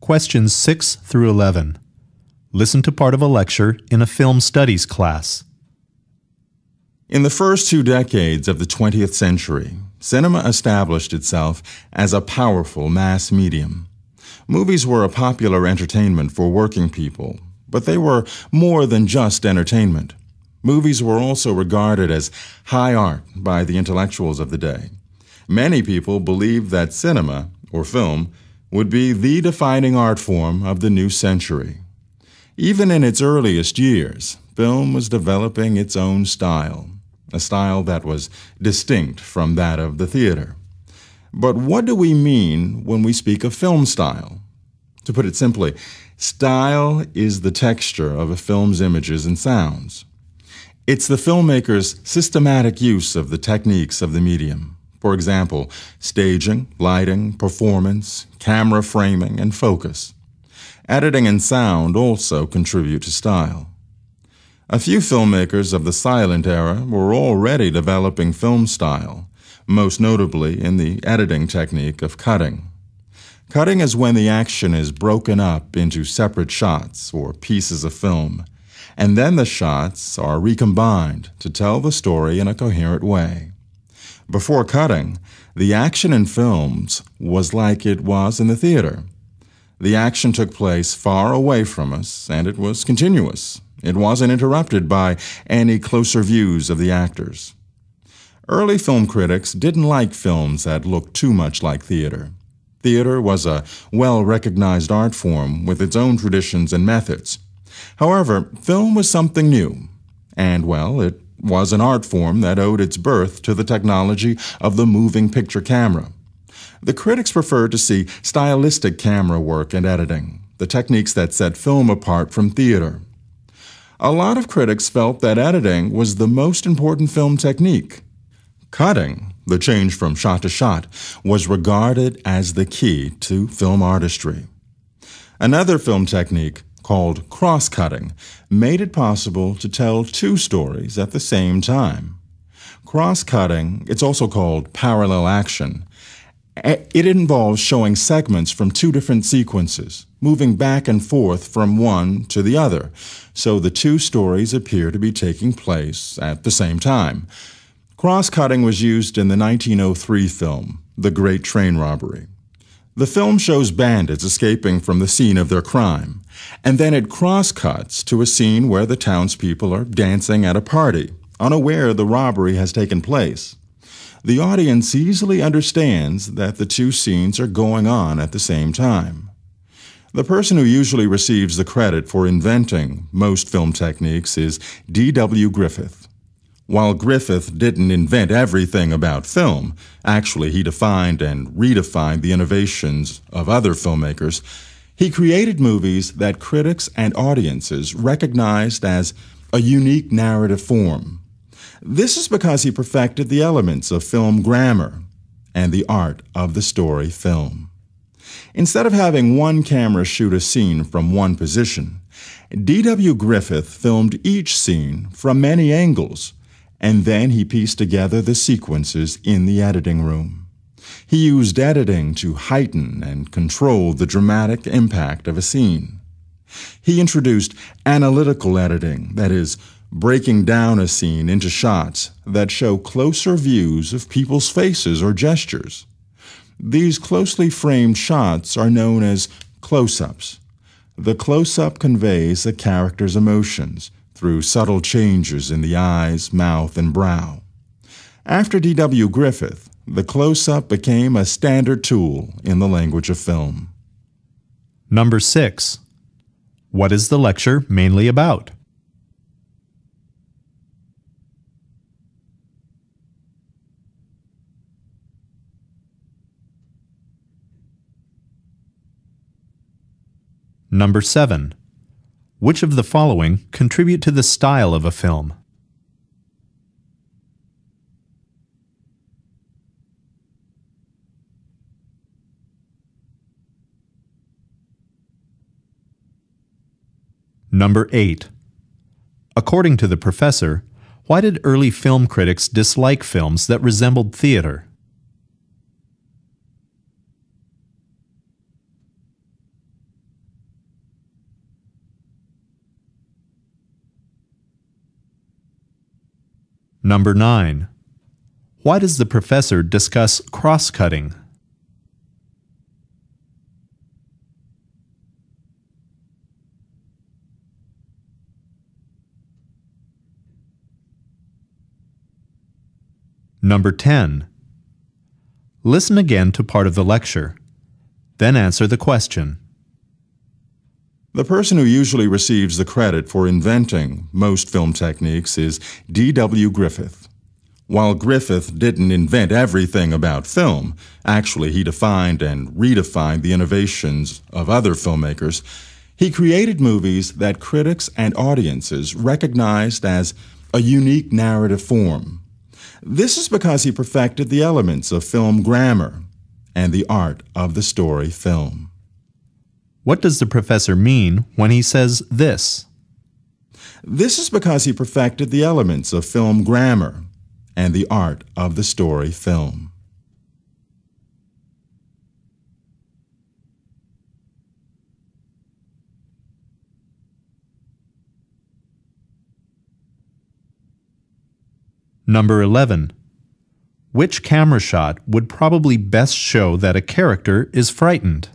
Questions 6 through 11. Listen to part of a lecture in a film studies class. In the first 2 decades of the 20th century, cinema established itself as a powerful mass medium. Movies were a popular entertainment for working people, but they were more than just entertainment. Movies were also regarded as high art by the intellectuals of the day. Many people believed that cinema, or film, would be the defining art form of the new century. Even in its earliest years, film was developing its own style, a style that was distinct from that of the theater. But what do we mean when we speak of film style? To put it simply, style is the texture of a film's images and sounds. It's the filmmaker's systematic use of the techniques of the medium. For example, staging, lighting, performance, camera framing, and focus. Editing and sound also contribute to style. A few filmmakers of the silent era were already developing film style, most notably in the editing technique of cutting. Cutting is when the action is broken up into separate shots or pieces of film, and then the shots are recombined to tell the story in a coherent way. Before cutting, the action in films was like it was in the theater. The action took place far away from us, and it was continuous. It wasn't interrupted by any closer views of the actors. Early film critics didn't like films that looked too much like theater. Theater was a well-recognized art form with its own traditions and methods. However, film was something new, and, well, it was an art form that owed its birth to the technology of the moving picture camera. The critics preferred to see stylistic camera work and editing, the techniques that set film apart from theater. A lot of critics felt that editing was the most important film technique. Cutting, the change from shot to shot, was regarded as the key to film artistry. Another film technique, called cross-cutting, made it possible to tell 2 stories at the same time. Cross-cutting, it's also called parallel action. It involves showing segments from 2 different sequences, moving back and forth from one to the other, so the 2 stories appear to be taking place at the same time. Cross-cutting was used in the 1903 film, The Great Train Robbery. The film shows bandits escaping from the scene of their crime, and then it cross-cuts to a scene where the townspeople are dancing at a party, unaware the robbery has taken place. The audience easily understands that the 2 scenes are going on at the same time. The person who usually receives the credit for inventing most film techniques is D.W. Griffith. While Griffith didn't invent everything about film, actually he defined and redefined the innovations of other filmmakers, he created movies that critics and audiences recognized as a unique narrative form. This is because he perfected the elements of film grammar and the art of the story film. Instead of having one camera shoot a scene from one position, D.W. Griffith filmed each scene from many angles, and then he pieced together the sequences in the editing room. He used editing to heighten and control the dramatic impact of a scene. He introduced analytical editing, that is, breaking down a scene into shots that show closer views of people's faces or gestures. These closely framed shots are known as close-ups. The close-up conveys a character's emotions through subtle changes in the eyes, mouth, and brow. After D.W. Griffith, the close-up became a standard tool in the language of film. Number 6. What is the lecture mainly about? Number 7. Which of the following contribute to the style of a film? Number 8. According to the professor, why did early film critics dislike films that resembled theater? Number 9. Why does the professor discuss cross-cutting? Number 10. Listen again to part of the lecture. Then answer the question. The person who usually receives the credit for inventing most film techniques is D.W. Griffith. While Griffith didn't invent everything about film, actually he defined and redefined the innovations of other filmmakers, he created movies that critics and audiences recognized as a unique narrative form. This is because he perfected the elements of film grammar and the art of the story film. What does the professor mean when he says this? This is because he perfected the elements of film grammar and the art of the story film. Number 11. Which camera shot would probably best show that a character is frightened?